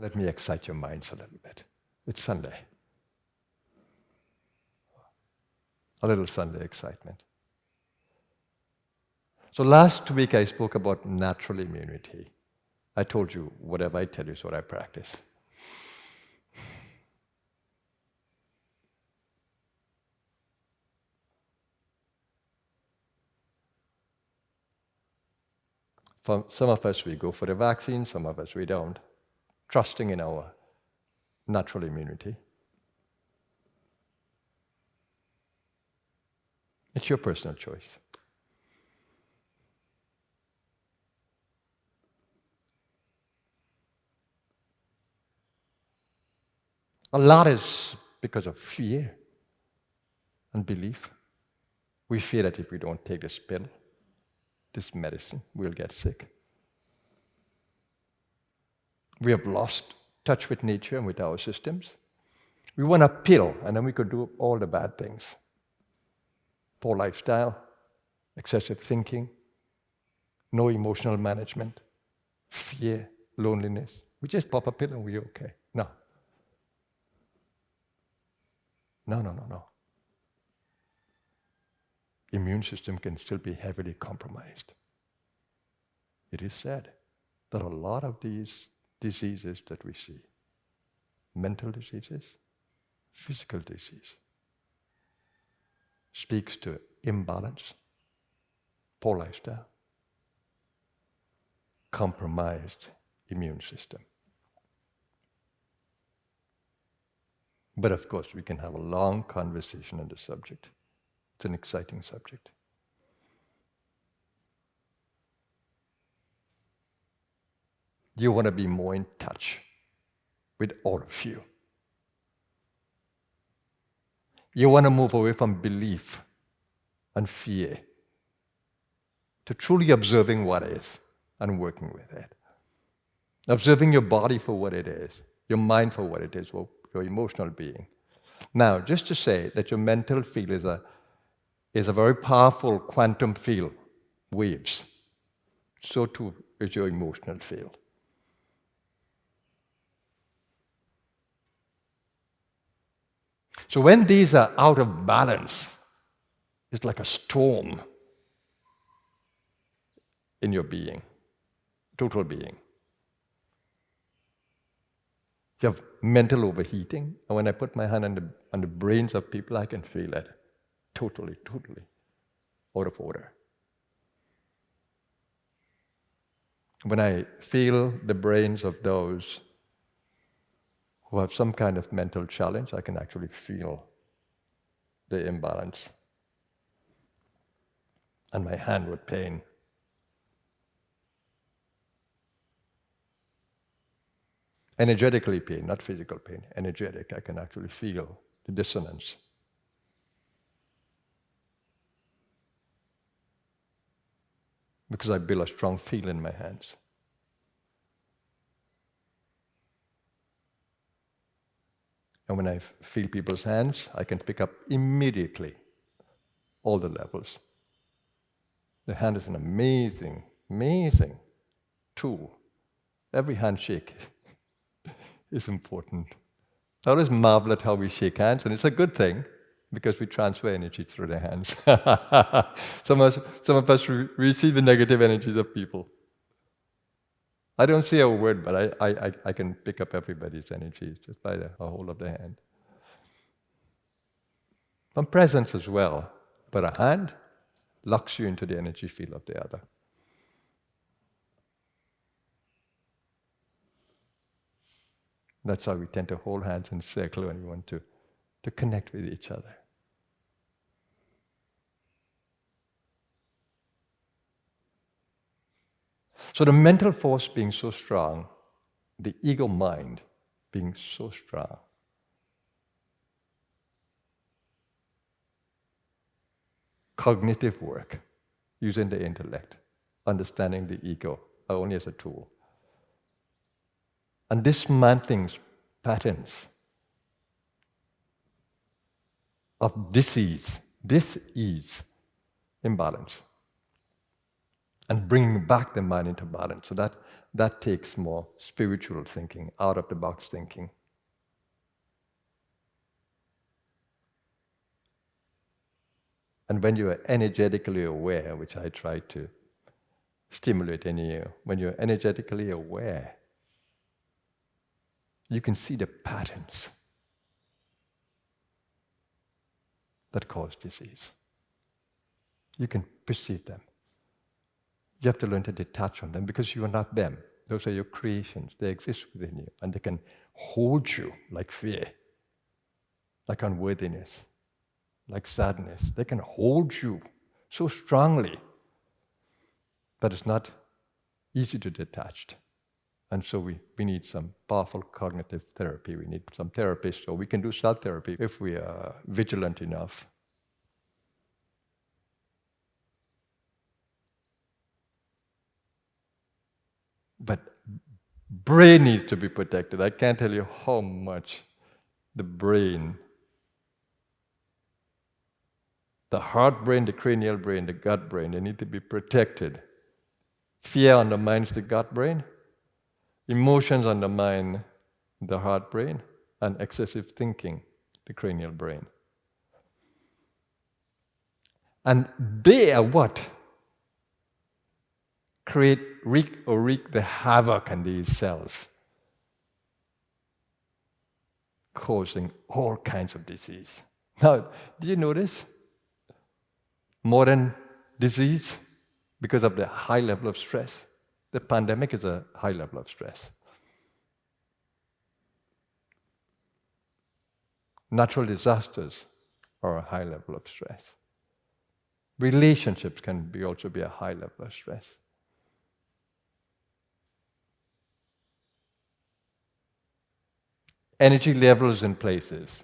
Let me excite your minds a little bit. It's Sunday. A little Sunday excitement. So last week I spoke about natural immunity. I told you, whatever I tell you is what I practice. For some of us, we go for the vaccine, some of us, we don't. Trusting in our natural immunity. It's your personal choice. A lot is because of fear and belief. We fear that if we don't take this pill, this medicine, we'll get sick. We have lost touch with nature and with our systems. We want a pill, and then we could do all the bad things. Poor lifestyle, excessive thinking, no emotional management, fear, loneliness. We just pop a pill and we're okay. No. No. Immune system can still be heavily compromised. It is said that a lot of these diseases that we see, mental diseases, physical disease, speaks to imbalance, poor lifestyle, compromised immune system. But of course, we can have a long conversation on the subject. It's an exciting subject. You want to be more in touch with all of you. You want to move away from belief and fear to truly observing what is and working with it. Observing your body for what it is, your mind for what it is, your emotional being. Now, just to say that your mental field is a very powerful quantum field, waves. So too is your emotional field. So when these are out of balance, it's like a storm in your being, total being. You have mental overheating, and when I put my hand on the brains of people, I can feel it totally out of order. When I feel the brains of those who have some kind of mental challenge, I can actually feel the imbalance. And my hand would pain. Energetically pain, not physical pain. Energetic, I can actually feel the dissonance. Because I build a strong feel in my hands. And when I feel people's hands, I can pick up immediately all the levels. The hand is an amazing, amazing tool. Every handshake is important. I always marvel at how we shake hands, and it's a good thing because we transfer energy through the hands. Some of us receive the negative energies of people. I don't say a word, but I can pick up everybody's energies just by the hold of the hand. From presence as well, but a hand locks you into the energy field of the other. That's why we tend to hold hands in a circle when we want to connect with each other. So the mental force being so strong, the ego mind being so strong, cognitive work, using the intellect, understanding the ego only as a tool, and dismantling patterns of dis-ease, imbalance, and bringing back the mind into balance. So that That takes more spiritual thinking, out-of-the-box thinking. And when you are energetically aware, which I try to stimulate in you, when you're energetically aware, you can see the patterns that cause disease. You can perceive them. You have to learn to detach from them because you are not them. Those are your creations. They exist within you. And they can hold you like fear, like unworthiness, like sadness. They can hold you so strongly that it's not easy to detach. And so we need some powerful cognitive therapy. We need some therapists, so we can do self-therapy if we are vigilant enough. But brain needs to be protected. I can't tell you how much the brain, the heart brain, the cranial brain, the gut brain, they need to be protected. Fear undermines the gut brain. Emotions undermine the heart brain, and excessive thinking, the cranial brain. And they are what wreak the havoc in these cells, causing all kinds of disease. Now, do you notice modern disease because of the high level of stress? The pandemic is a high level of stress. Natural disasters are a high level of stress. Relationships can also be a high level of stress. Energy levels in places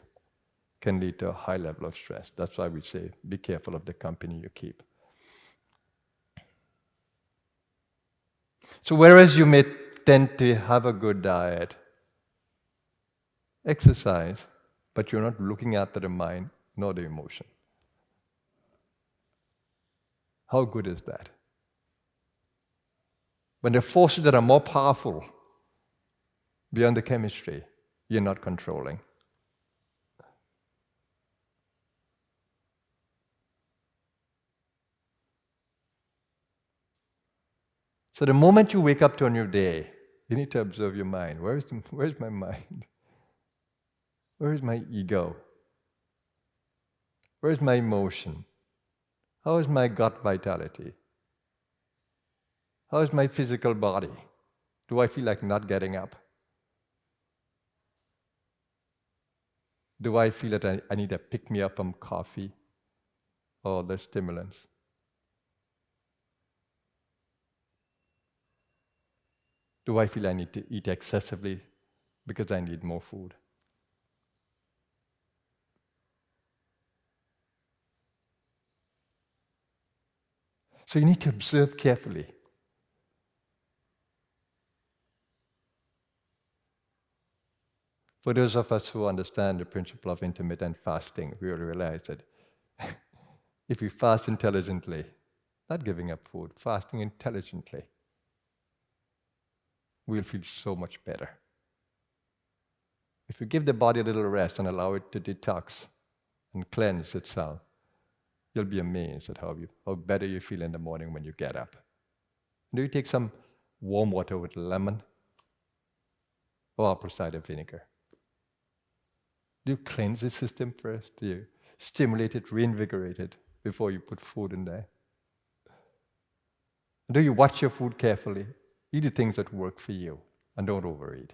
can lead to a high level of stress. That's why we say, be careful of the company you keep. So whereas you may tend to have a good diet, exercise, but you're not looking after the mind nor the emotion. How good is that? When there are forces that are more powerful beyond the chemistry, you're not controlling. So the moment you wake up to a new day, you need to observe your mind. Where's my mind? Where is my ego? Where is my emotion? How is my gut vitality? How is my physical body? Do I feel like not getting up? Do I feel that I need a pick-me-up from coffee or the stimulants? Do I feel I need to eat excessively because I need more food? So you need to observe carefully. For those of us who understand the principle of intermittent fasting, we will realize that if we fast intelligently, not giving up food, fasting intelligently, we'll feel so much better. If you give the body a little rest and allow it to detox and cleanse itself, you'll be amazed at how better you feel in the morning when you get up. Do you take some warm water with lemon or apple cider vinegar? Do you cleanse the system first? Do you stimulate it, reinvigorate it before you put food in there? Do you watch your food carefully? Eat the things that work for you and don't overeat.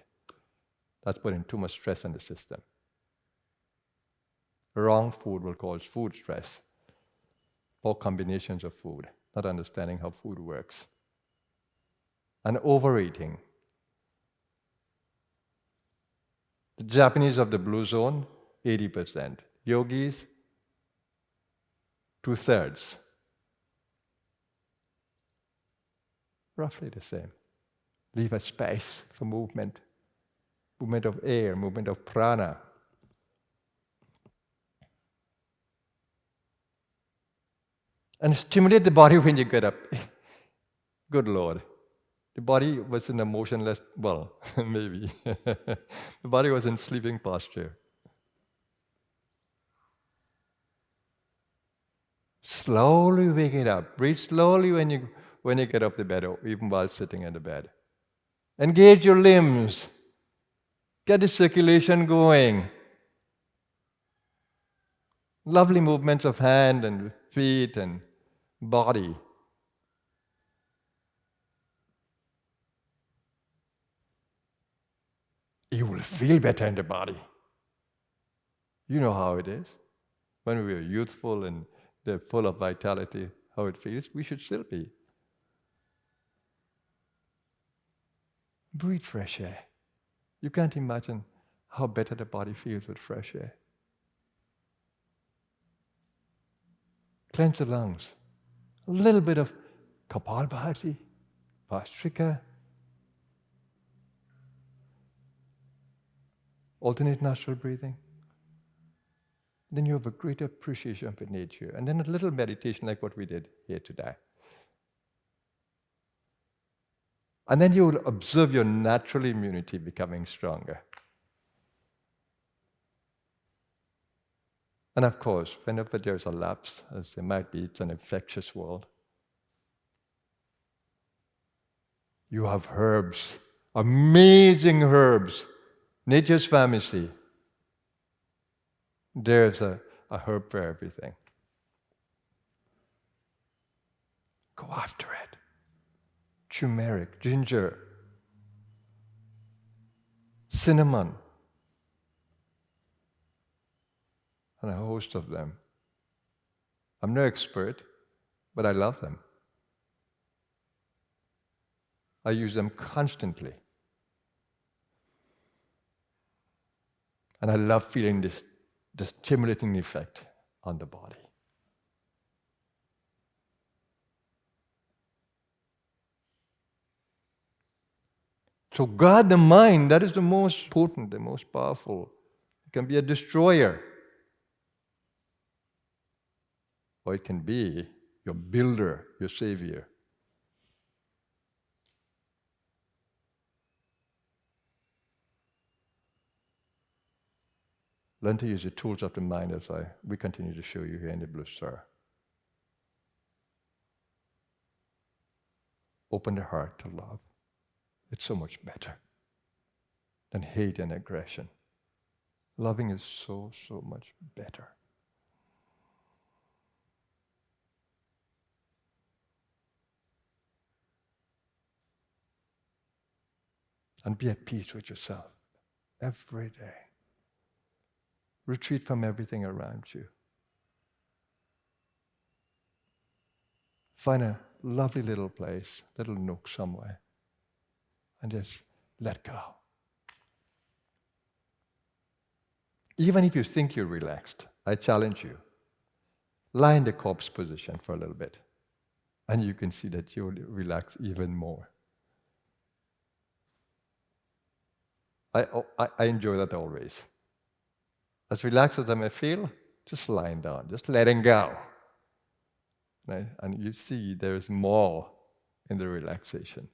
That's putting too much stress on the system. Wrong food will cause food stress, or combinations of food, not understanding how food works. And overeating. The Japanese of the blue zone, 80%. Yogis, 2/3. Roughly the same. Leave a space for movement of air, movement of prana. And stimulate the body when you get up. Good Lord. The body was in a motionless, well, maybe. The body was in sleeping posture. Slowly wake it up. Breathe slowly when you get off the bed, or even while sitting in the bed. Engage your limbs. Get the circulation going. Lovely movements of hand and feet and body. You will feel better in the body. You know how it is. When we are youthful and they're full of vitality, how it feels, we should still be. Breathe fresh air. You can't imagine how better the body feels with fresh air. Cleanse the lungs. A little bit of Kapalbhati, Vastrika, alternate nostril breathing. Then you have a greater appreciation for nature. And then a little meditation like what we did here today. And then you will observe your natural immunity becoming stronger. And of course, whenever there's a lapse, as there might be, it's an infectious world. You have herbs, amazing herbs, nature's pharmacy. There's a herb for everything. Go after it. Turmeric, ginger, cinnamon, and a host of them. I'm no expert, but I love them. I use them constantly. And I love feeling this stimulating effect on the body. So guard the mind, that is the most potent, the most powerful. It can be a destroyer. Or it can be your builder, your savior. Learn to use the tools of the mind as we continue to show you here in the Blue Star. Open the heart to love. It's so much better than hate and aggression. Loving is so, so much better. And be at peace with yourself every day. Retreat from everything around you. Find a lovely little place, little nook somewhere, and just let go. Even if you think you're relaxed, I challenge you, lie in the corpse position for a little bit, and you can see that you'll relax even more. I enjoy that always. As relaxed as I may feel, just lying down, just letting go. Right? And you see there's more in the relaxation.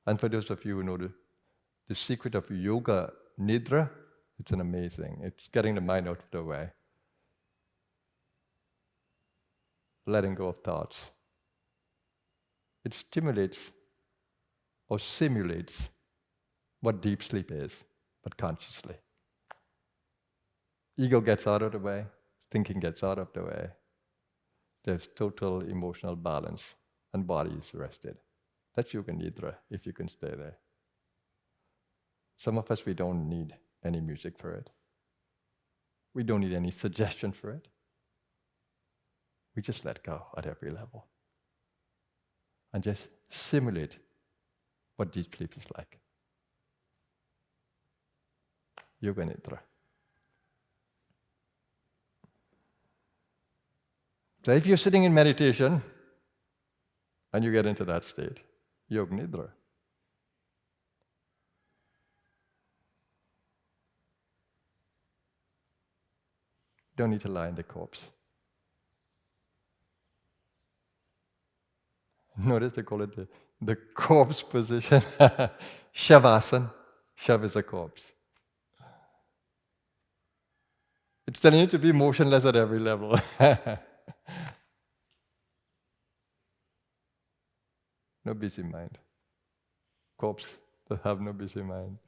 And for those of you who know the secret of yoga nidra, it's an amazing. It's getting the mind out of the way. Letting go of thoughts. It stimulates or simulates what deep sleep is, but consciously. Ego gets out of the way, thinking gets out of the way. There's total emotional balance, and body is rested. That's yoga nidra, if you can stay there. Some of us, we don't need any music for it. We don't need any suggestion for it. We just let go at every level. And just simulate what deep sleep is like. Yoga nidra. So if you're sitting in meditation and you get into that state, yoga nidra. Don't need to lie in the corpse. Notice they call it the corpse position. Shavasana. Shav is a corpse. It's telling you to be motionless at every level. No busy mind. Corpse that have no busy mind.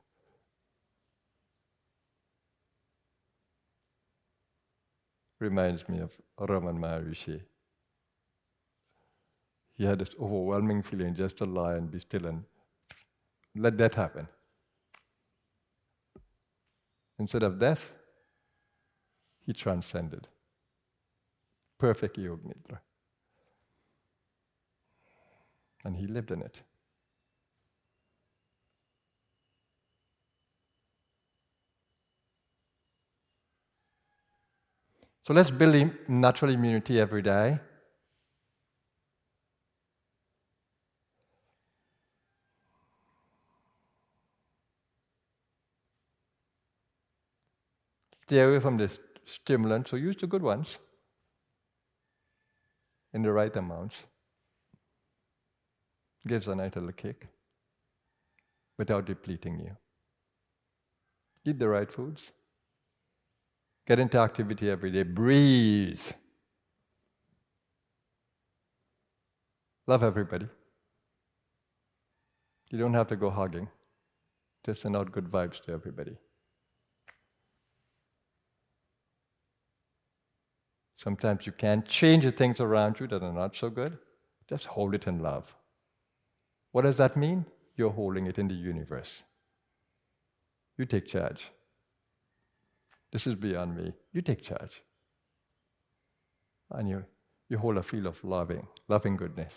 Reminds me of Raman Maharishi. He had this overwhelming feeling just to lie and be still and let death happen. Instead of death, he transcended. Perfect Yoga Nidra. And he lived in it. So let's build natural immunity every day. Stay away from the stimulants, so use the good ones in the right amounts. Gives a nice little kick without depleting you. Eat the right foods. Get into activity every day. Breathe. Love everybody. You don't have to go hugging. Just send out good vibes to everybody. Sometimes you can't change the things around you that are not so good. Just hold it in love. What does that mean? You're holding it in the universe. You take charge. This is beyond me. You take charge. And you hold a feel of loving goodness,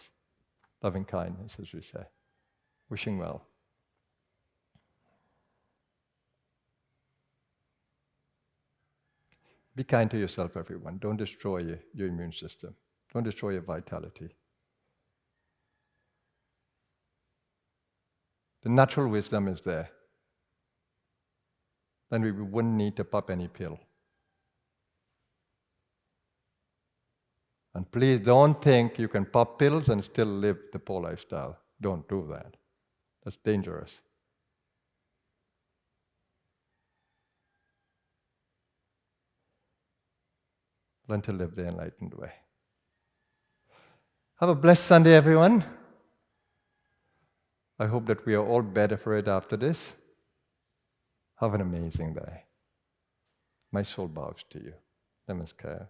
loving kindness, as we say. Wishing well. Be kind to yourself, everyone. Don't destroy your immune system. Don't destroy your vitality. The natural wisdom is there. Then we wouldn't need to pop any pill. And please don't think you can pop pills and still live the poor lifestyle. Don't do that. That's dangerous. Learn to live the enlightened way. Have a blessed Sunday, everyone. I hope that we are all better for it after this. Have an amazing day. My soul bows to you. Namaskar.